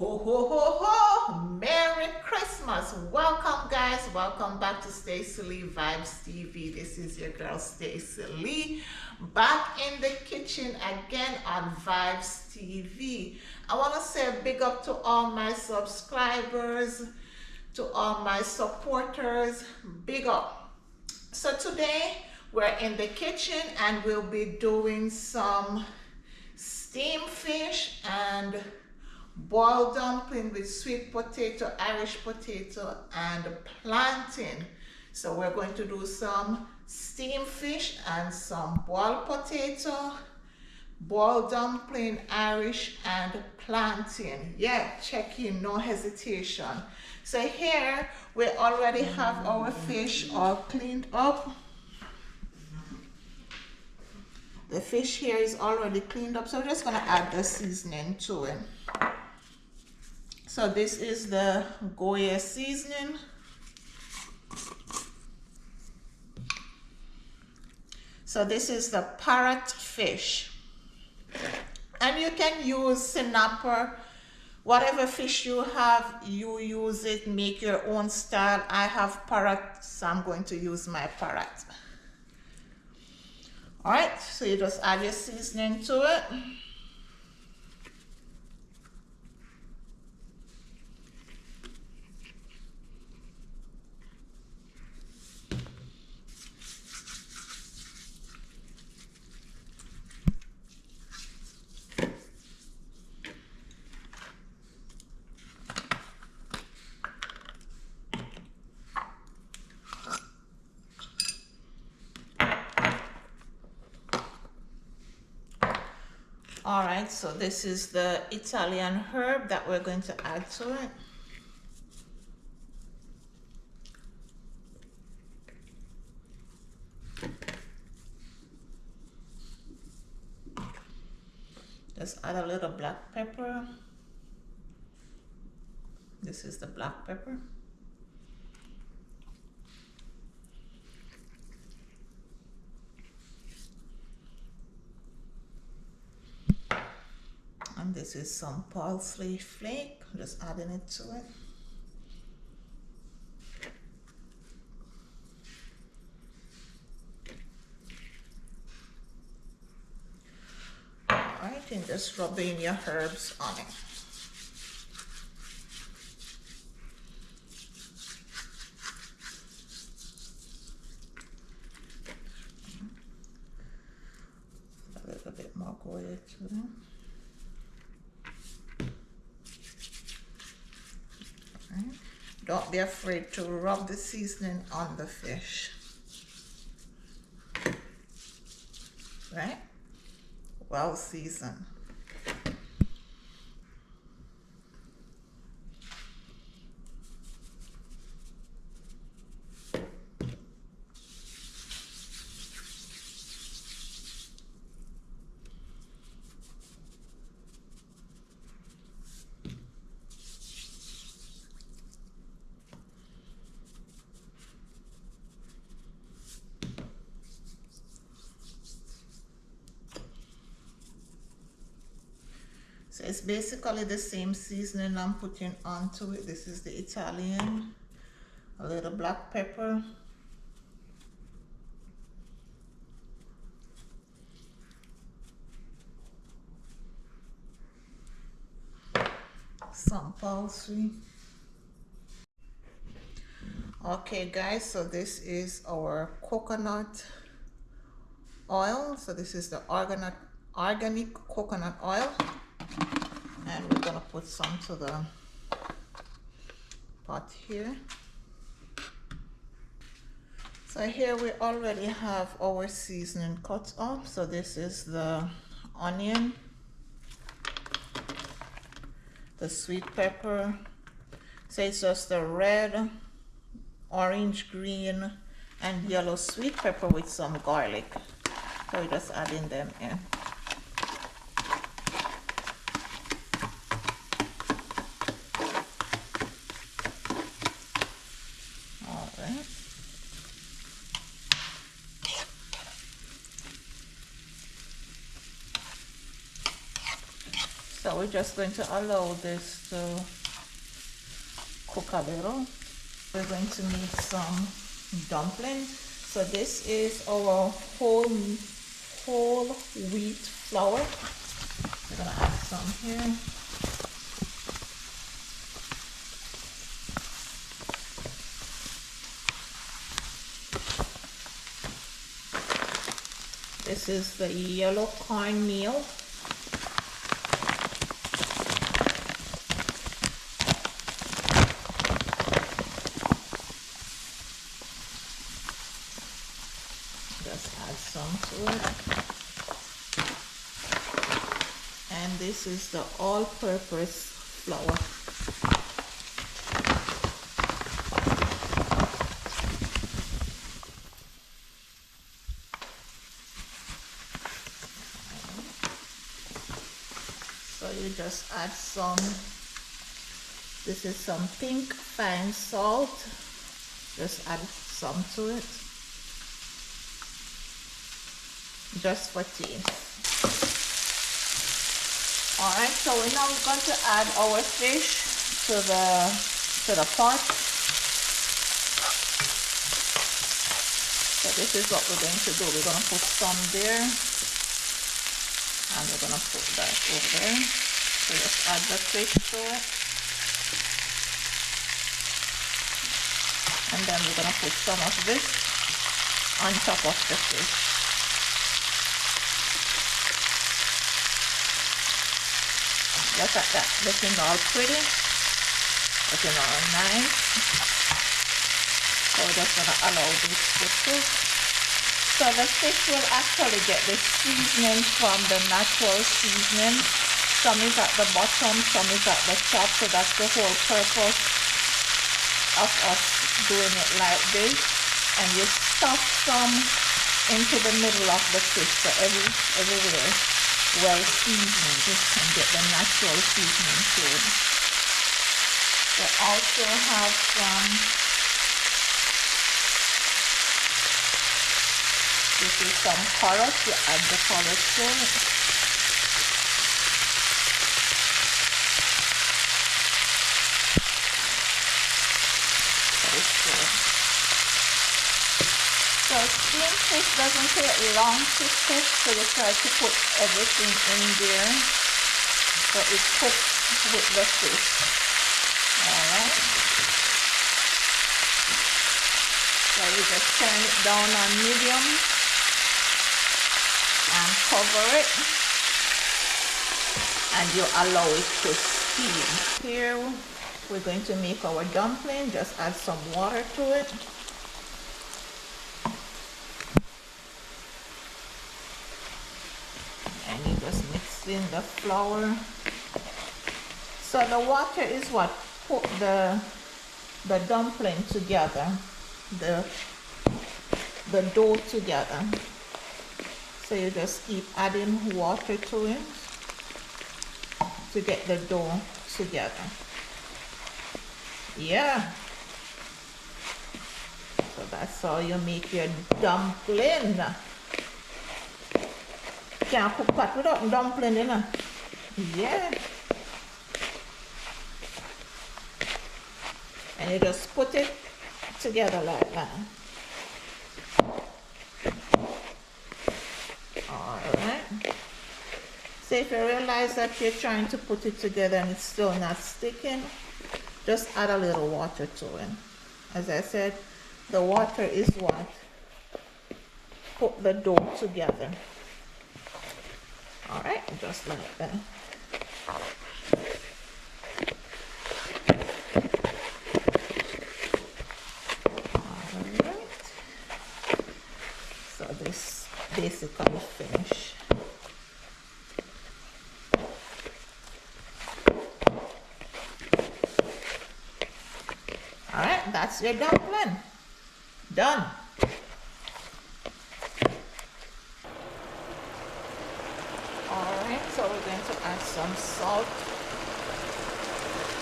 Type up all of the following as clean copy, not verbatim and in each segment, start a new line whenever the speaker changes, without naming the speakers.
Ho ho ho ho! Merry Christmas! Welcome guys, welcome back to Stacy-Lee Vibes TV. This is your girl Stacy-Lee back in the kitchen again on Vibes TV. I want to say a big up to all my subscribers, to all my supporters, big up. So today we're in the kitchen and we'll be doing some steamed fish and boiled dumpling with sweet potato, Irish potato, and plantain. So we're going to do some steamed fish and some boiled potato, boiled dumpling, Irish, and plantain. Yeah, check in, no hesitation. So here we already have our fish all cleaned up. The fish here is already cleaned up, so we're just gonna add the seasoning to it. So this is the Goya seasoning. So this is the parrot fish. And you can use snapper, whatever fish you have, you use it, make your own style. I have parrot, so I'm going to use my parrot. All right, so you just add your seasoning to it. All right, so this is the Italian herb that we're going to add to it. Just add a little black pepper. This is the black pepper. And this is some parsley flake, just adding it to it. All right, and just rub in your herbs on it. A little bit more Goya to it. Don't be afraid to rub the seasoning on the fish. Right? Well seasoned. So it's basically the same seasoning I'm putting onto it. This is the Italian, a little black pepper, some parsley. Okay guys, so this is our coconut oil. So this is the organic coconut oil. And we're gonna put some to the pot here. So here we already have our seasoning cut up. So this is the onion, the sweet pepper. So it's just the red, orange, green, and yellow sweet pepper with some garlic. So we're just adding them in. So we're just going to allow this to cook a little. We're going to make some dumplings. So this is our whole wheat flour. We're gonna add some here. This is the yellow cornmeal. Just add some to it. And this is the all-purpose flour. So you just add some, this is some pink fine salt. Just add some to it. Just for taste. Alright, so we're now going to add our fish to the pot. So this is what we're going to do. We're going to put some there. And we're going to put that over there. So just add the fish to it. And then we're going to put some of this on top of the fish. Look at that, looking all pretty, looking all nice. So we're just going to allow this to cook. So the fish will actually get the seasoning from the natural seasoning. Some is at the bottom, some is at the top. So that's the whole purpose of us doing it like this. And you stuff some into the middle of the fish, so everywhere well seasoned, and get the natural seasoning to it. We also have some, this is some carrots. You add the carrots to it. So steamed fish doesn't take long to cook, so you try to put everything in there so it cooks with the fish. Alright. So you just turn it down on medium and cover it, and you allow it to steam. Here we're going to make our dumpling. Just add some water to it. And you just mix in the flour. So the water is what put the dumpling together, the dough together. So you just keep adding water to it to get the dough together. Yeah. So that's how you make your dumpling. Can't cook that without dumpling, you know. Yeah. And you just put it together like that. Alright. So if you realize that you're trying to put it together and it's still not sticking, just add a little water to it. As I said, the water is what put the dough together. Alright, just like that. Alright. So this basically finished. Alright, that's your dumpling. Done. Alright, so we're going to add some salt.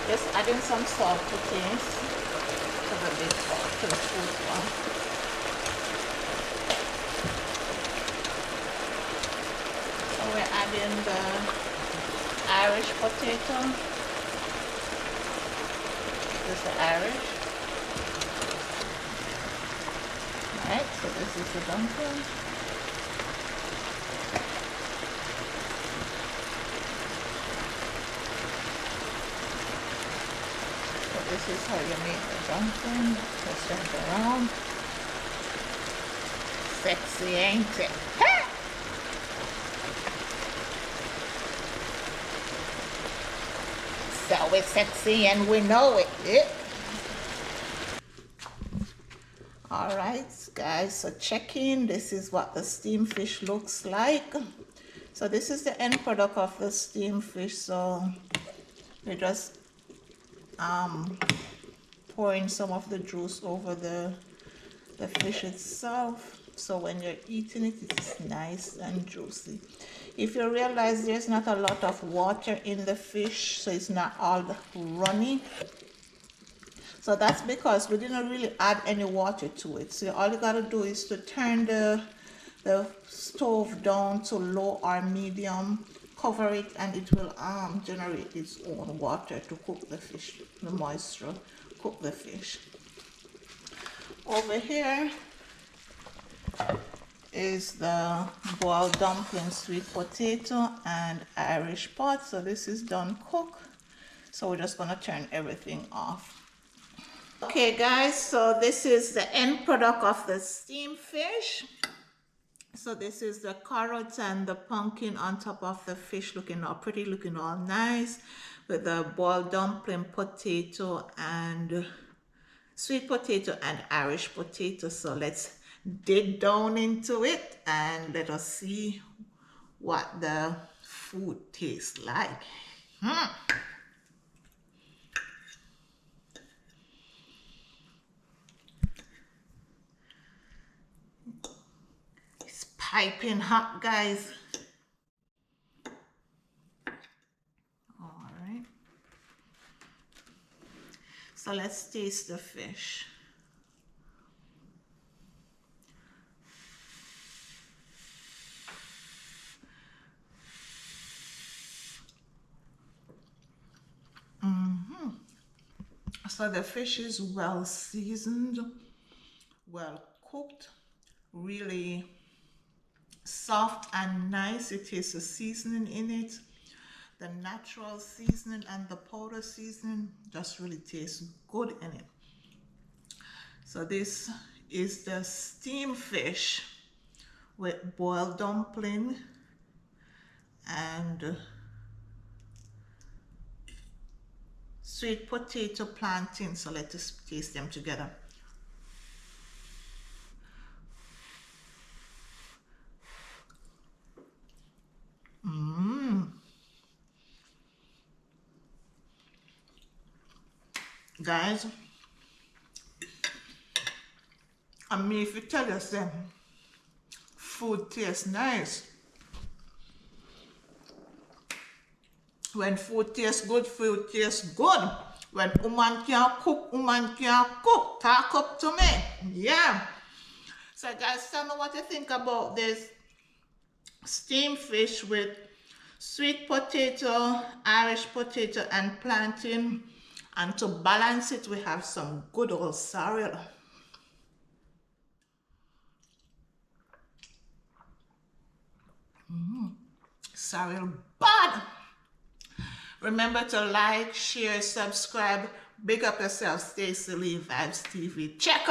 Just adding some salt to taste to the big pot, to the food one. So we're adding the Irish potato. This is the Irish. Alright, so this is the dumpling. So this is how you make the dumpling. Just turn it around. Sexy, ain't it? Ha! So it's sexy and we know it. Yeah. All right, guys, so check in. This is what the steamed fish looks like. So this is the end product of the steamed fish. So we're just pouring some of the juice over the fish itself. So when you're eating it, it's nice and juicy. If you realize there's not a lot of water in the fish, so it's not all runny. So that's because we didn't really add any water to it. So all you gotta do is to turn the stove down to low or medium, cover it, and it will generate its own water to cook the fish, the moisture, cook the fish. Over here is the boiled dumpling, sweet potato, and Irish pot. So this is done cooked. So we're just gonna turn everything off. Okay guys, so this is the end product of the steamed fish. So this is the carrots and the pumpkin on top of the fish, looking all pretty, looking all nice, with the boiled dumpling, potato, and sweet potato and Irish potato. So let's dig down into it and let us see what the food tastes like. It's piping hot, guys. All right, so let's taste the fish. So the fish is well seasoned, well cooked, really soft and nice. It tastes the seasoning in it. The natural seasoning and the powder seasoning just really tastes good in it. So this is the steamed fish with boiled dumpling and sweet potato, plantain. So let us taste them together. Guys, I mean, if you tell us them food tastes nice. When food tastes good, food tastes good. When woman can cook, woman can cook. Talk up to me. Yeah. So guys, tell me what you think about this steamed fish with sweet potato, Irish potato, and plantain. And to balance it, we have some good old cereal. Cereal bad. Remember to like, share, subscribe. Big up yourself, Stacy-Lee Vibes TV. Check out